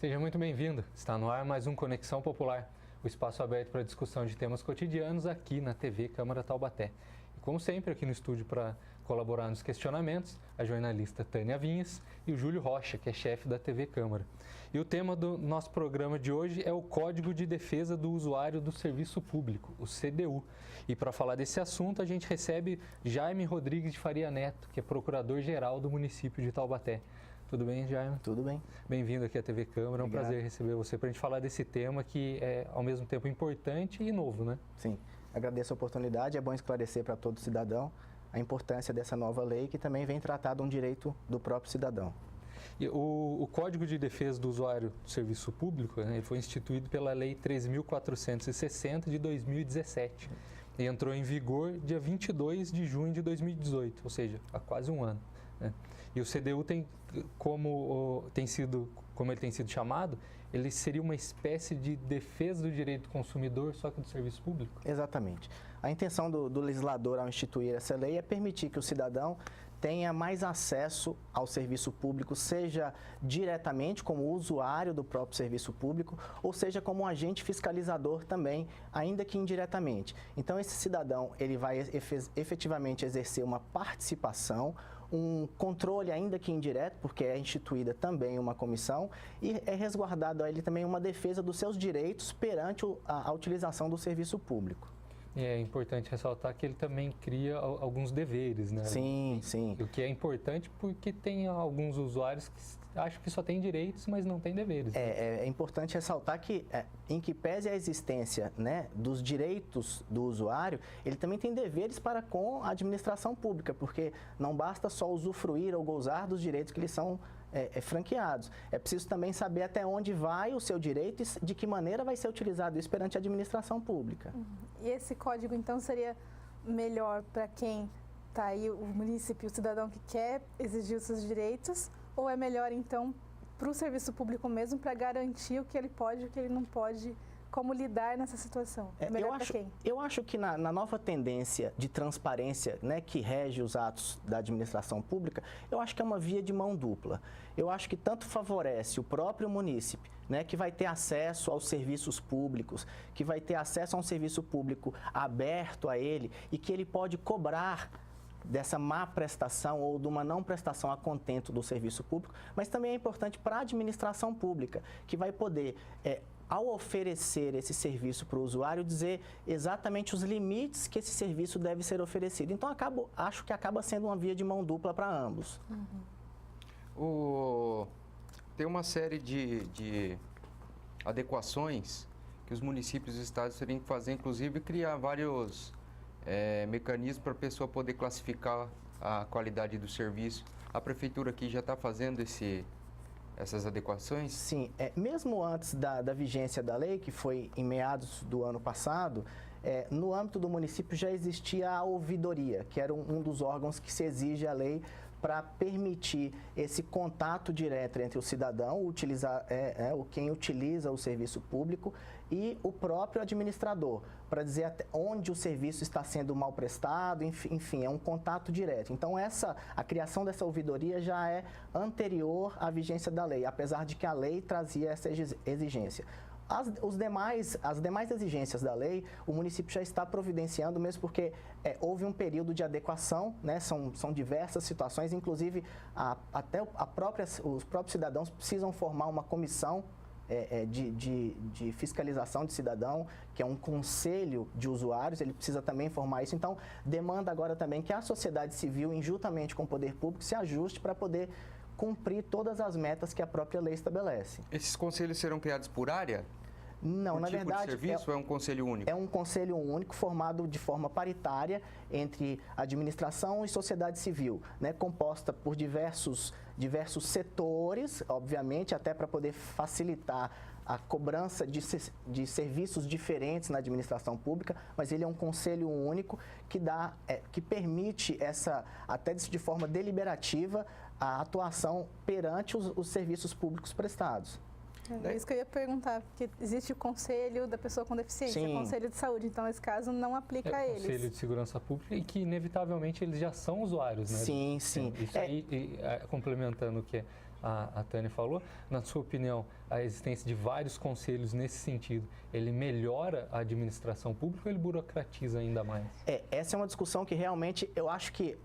Seja muito bem-vindo. Está no ar mais um Conexão Popular, o espaço aberto para discussão de temas cotidianos aqui na TV Câmara Taubaté. E como sempre, aqui no estúdio para colaborar nos questionamentos, a jornalista Tânia Vinhas e o Júlio Rocha, que é chefe da TV Câmara. E o tema do nosso programa de hoje é o Código de Defesa do Usuário do Serviço Público, o CDU. E para falar desse assunto, a gente recebe Jaime Rodrigues de Faria Neto, que é procurador-geral do município de Taubaté. Tudo bem, Jaime? Tudo bem. Bem-vindo aqui à TV Câmara, é um prazer receber você para a gente falar desse tema que é ao mesmo tempo importante e novo, né? Sim, agradeço a oportunidade, é bom esclarecer para todo cidadão a importância dessa nova lei que também vem tratar de um direito do próprio cidadão. E o Código de Defesa do Usuário do Serviço Público, né, ele foi instituído pela Lei 13.460 de 2017 e entrou em vigor dia 22 de junho de 2018, ou seja, há quase um ano. Né? E o CDU tem, como ele tem sido chamado, ele seria uma espécie de defesa do direito do consumidor, só que do serviço público? Exatamente. A intenção do legislador ao instituir essa lei é permitir que o cidadão tenha mais acesso ao serviço público, seja diretamente como usuário do próprio serviço público, ou seja como um agente fiscalizador também, ainda que indiretamente. Então, esse cidadão ele vai efetivamente exercer uma participação, um controle ainda que indireto, porque é instituída também uma comissão, e é resguardado a ele também uma defesa dos seus direitos perante a utilização do serviço público. É importante ressaltar que ele também cria alguns deveres, né? Sim, sim. O que é importante porque tem alguns usuários que acham que só tem direitos, mas não tem deveres. É importante ressaltar que, em que pese a existência, né, dos direitos do usuário, ele também tem deveres para com a administração pública, porque não basta só usufruir ou gozar dos direitos que lhe são franqueados. É preciso também saber até onde vai o seu direito e de que maneira vai ser utilizado isso perante a administração pública. E esse código, então, seria melhor para quem está aí, o município, o cidadão que quer exigir os seus direitos, ou é melhor, então, para o serviço público mesmo, para garantir o que ele pode e o que ele não pode, como lidar nessa situação? Melhor para quem? Eu acho que na nova tendência de transparência, né, que rege os atos da administração pública, eu acho que é uma via de mão dupla. Eu acho que tanto favorece o próprio munícipe, né, que vai ter acesso aos serviços públicos, que vai ter acesso a um serviço público aberto a ele e que ele pode cobrar dessa má prestação ou de uma não prestação a contento do serviço público, mas também é importante para a administração pública, que vai poder, ao oferecer esse serviço para o usuário, dizer exatamente os limites que esse serviço deve ser oferecido. Então, acho que acaba sendo uma via de mão dupla para ambos. Tem uma série de adequações que os municípios e estados teriam que fazer, inclusive criar vários mecanismos para a pessoa poder classificar a qualidade do serviço. A prefeitura aqui já está fazendo essas adequações? Sim, mesmo antes da vigência da lei, que foi em meados do ano passado, no âmbito do município já existia a ouvidoria, que era um dos órgãos que se exige a lei para permitir esse contato direto entre o cidadão, quem utiliza o serviço público, e o próprio administrador, para dizer até onde o serviço está sendo mal prestado, enfim, é um contato direto. Então, a criação dessa ouvidoria já é anterior à vigência da lei, apesar de que a lei trazia essa exigência. As demais exigências da lei, o município já está providenciando, mesmo porque houve um período de adequação, né? São diversas situações, inclusive os próprios cidadãos precisam formar uma comissão de fiscalização de cidadão, que é um conselho de usuários, ele precisa também formar isso. Então, demanda agora também que a sociedade civil, injuntamente com o poder público, se ajuste para poder cumprir todas as metas que a própria lei estabelece. Esses conselhos serão criados por área? Não, na verdade, de serviço ou é um conselho único? É um conselho único formado de forma paritária entre administração e sociedade civil, né, composta por diversos setores, obviamente, até para poder facilitar a cobrança de serviços diferentes na administração pública, mas ele é um conselho único que permite até de forma deliberativa, a atuação perante os serviços públicos prestados. É isso que eu ia perguntar, porque existe o conselho da pessoa com deficiência, o conselho de saúde, então nesse caso não aplica a eles. O conselho de segurança pública e que inevitavelmente eles já são usuários, né? Sim, sim. Isso aí, complementando o que a Tânia falou. Na sua opinião, a existência de vários conselhos nesse sentido, ele melhora a administração pública ou ele burocratiza ainda mais? Essa é uma discussão que realmente eu acho que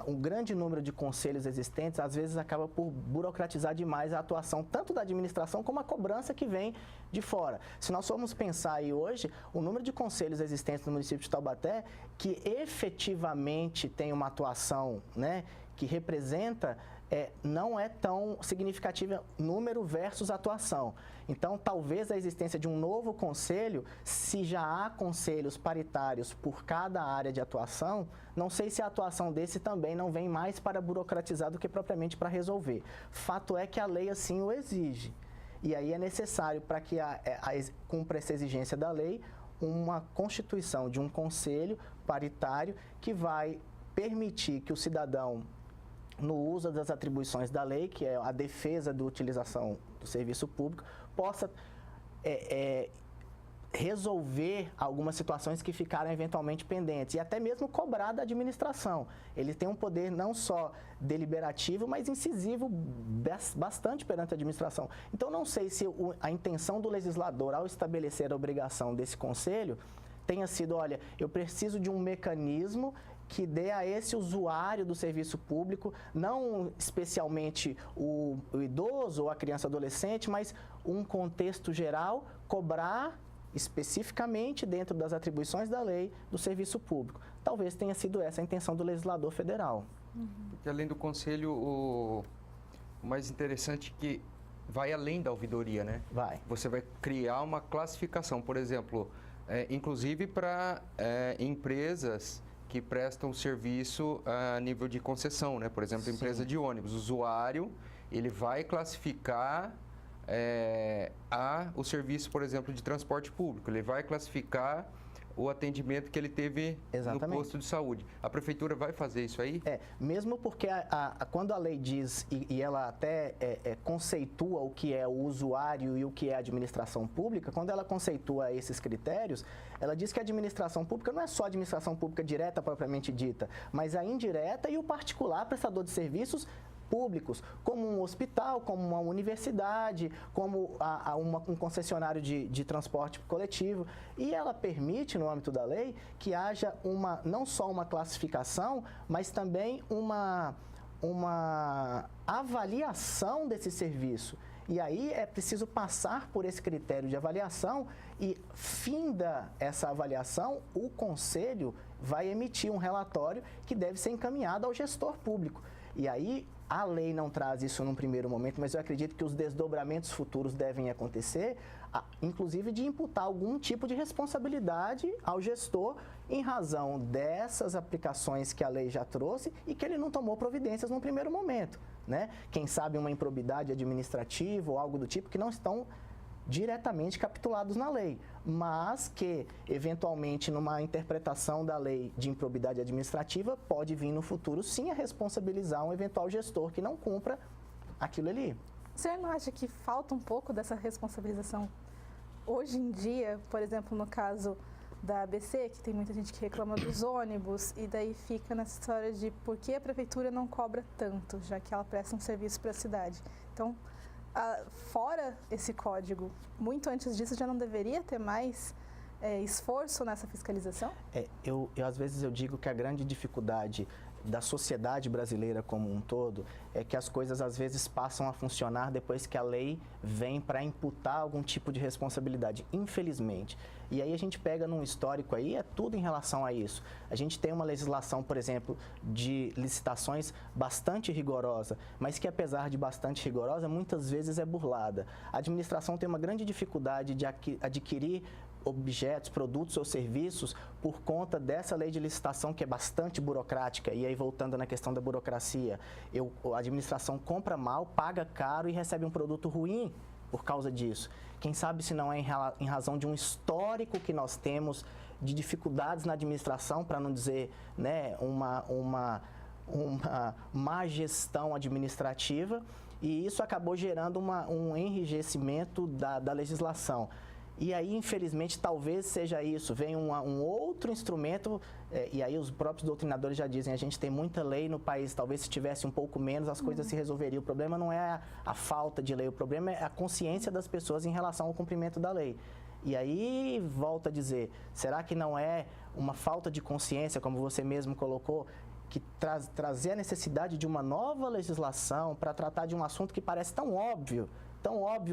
um grande número de conselhos existentes às vezes acaba por burocratizar demais a atuação tanto da administração como a cobrança que vem de fora. Se nós formos pensar aí hoje, o número de conselhos existentes no município de Taubaté que efetivamente tem uma atuação, né, que representa, não é tão significativa número versus atuação. Então, talvez a existência de um novo conselho, se já há conselhos paritários por cada área de atuação, não sei se a atuação desse também não vem mais para burocratizar do que propriamente para resolver. Fato é que a lei assim o exige. E aí é necessário, para que cumpra essa exigência da lei, uma constituição de um conselho paritário que vai permitir que o cidadão, no uso das atribuições da lei, que é a defesa da utilização do serviço público, possa resolver algumas situações que ficaram eventualmente pendentes e até mesmo cobrar da administração. Ele tem um poder não só deliberativo, mas incisivo bastante perante a administração. Então, não sei se a intenção do legislador ao estabelecer a obrigação desse conselho tenha sido, olha, eu preciso de um mecanismo que dê a esse usuário do serviço público, não especialmente o idoso ou a criança adolescente, mas um contexto geral, cobrar especificamente dentro das atribuições da lei do serviço público. Talvez tenha sido essa a intenção do legislador federal. Porque além do conselho, o mais interessante é que vai além da ouvidoria, né? Vai. Você vai criar uma classificação, por exemplo, inclusive para empresas que prestam serviço a nível de concessão, né? Por exemplo, empresa de ônibus. O usuário, ele vai classificar o serviço, por exemplo, de transporte público. Ele vai classificar o atendimento que ele teve no posto de saúde. A prefeitura vai fazer isso aí? Mesmo porque quando a lei diz, e ela até conceitua o que é o usuário e o que é a administração pública, quando ela conceitua esses critérios, ela diz que a administração pública não é só a administração pública direta propriamente dita, mas a indireta e o particular prestador de serviços públicos, como um hospital, como uma universidade, como um concessionário de transporte coletivo. E ela permite, no âmbito da lei, que haja não só uma classificação, mas também uma avaliação desse serviço. E aí é preciso passar por esse critério de avaliação e, finda essa avaliação, o conselho vai emitir um relatório que deve ser encaminhado ao gestor público. E aí, a lei não traz isso num primeiro momento, mas eu acredito que os desdobramentos futuros devem acontecer, inclusive de imputar algum tipo de responsabilidade ao gestor em razão dessas aplicações que a lei já trouxe e que ele não tomou providências num primeiro momento, né? Quem sabe uma improbidade administrativa ou algo do tipo que não estão diretamente capitulados na lei, mas que, eventualmente, numa interpretação da lei de improbidade administrativa, pode vir no futuro, sim, a responsabilizar um eventual gestor que não cumpra aquilo ali. O senhor não acha que falta um pouco dessa responsabilização? Hoje em dia, por exemplo, no caso da ABC, que tem muita gente que reclama dos ônibus, e daí fica nessa história de por que a prefeitura não cobra tanto, já que ela presta um serviço para a cidade. Então, fora esse código, muito antes disso já não deveria ter mais esforço nessa fiscalização? Às vezes eu digo que a grande dificuldade da sociedade brasileira como um todo é que as coisas às vezes passam a funcionar depois que a lei vem para imputar algum tipo de responsabilidade, infelizmente. E aí a gente pega num histórico aí, é tudo em relação a isso. A gente tem uma legislação, por exemplo, de licitações bastante rigorosa, mas que apesar de bastante rigorosa, muitas vezes é burlada. A administração tem uma grande dificuldade de adquirir objetos, produtos ou serviços por conta dessa lei de licitação que é bastante burocrática. E aí, voltando na questão da burocracia, a administração compra mal, paga caro e recebe um produto ruim por causa disso. Quem sabe se não é em razão de um histórico que nós temos de dificuldades na administração, para não dizer, né, uma má gestão administrativa, e isso acabou gerando um enrijecimento da legislação. E aí, infelizmente, talvez seja isso. Vem um outro instrumento, e aí os próprios doutrinadores já dizem, a gente tem muita lei no país, talvez se tivesse um pouco menos, as coisas se resolveriam. O problema não é a falta de lei, o problema é a consciência das pessoas em relação ao cumprimento da lei. E aí, volto a dizer, será que não é uma falta de consciência, como você mesmo colocou, que trazer a necessidade de uma nova legislação para tratar de um assunto que parece tão óbvio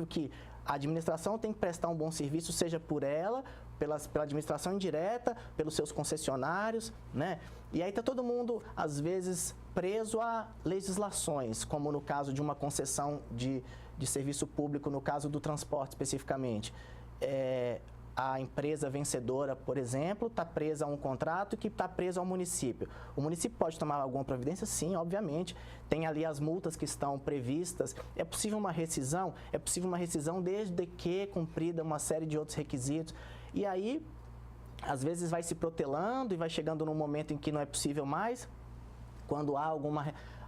que a administração tem que prestar um bom serviço, seja por ela, pela administração indireta, pelos seus concessionários, né? E aí está todo mundo, às vezes, preso a legislações, como no caso de uma concessão de serviço público, no caso do transporte especificamente. A empresa vencedora, por exemplo, está presa a um contrato que está preso ao município. O município pode tomar alguma providência? Sim, obviamente. Tem ali as multas que estão previstas. É possível uma rescisão? É possível uma rescisão desde que cumprida uma série de outros requisitos. E aí, às vezes vai se protelando e vai chegando num momento em que não é possível mais. Quando há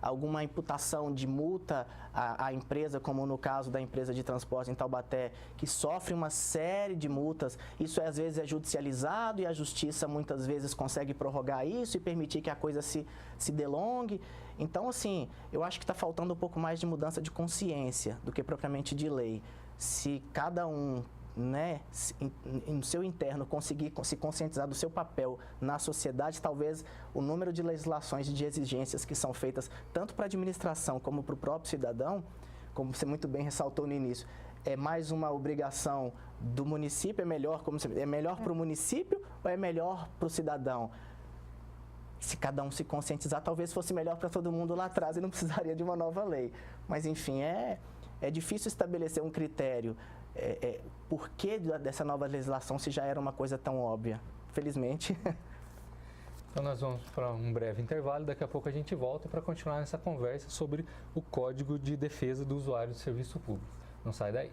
alguma imputação de multa à empresa, como no caso da empresa de transporte em Taubaté, que sofre uma série de multas, isso às vezes é judicializado e a justiça muitas vezes consegue prorrogar isso e permitir que a coisa se delongue. Então, assim, eu acho que está faltando um pouco mais de mudança de consciência do que propriamente de lei. Se cada um, né, no seu interno conseguir se conscientizar do seu papel na sociedade, talvez o número de legislações e de exigências que são feitas tanto para a administração como para o próprio cidadão, como você muito bem ressaltou no início, é mais uma obrigação do município, é melhor para o município ou é melhor para o cidadão? Se cada um se conscientizar, talvez fosse melhor para todo mundo lá atrás e não precisaria de uma nova lei. Mas, enfim, é difícil estabelecer um critério. Por que dessa nova legislação se já era uma coisa tão óbvia? Felizmente. Então nós vamos para um breve intervalo, daqui a pouco a gente volta para continuar essa conversa sobre o Código de Defesa do Usuário de Serviço Público. Não sai daí.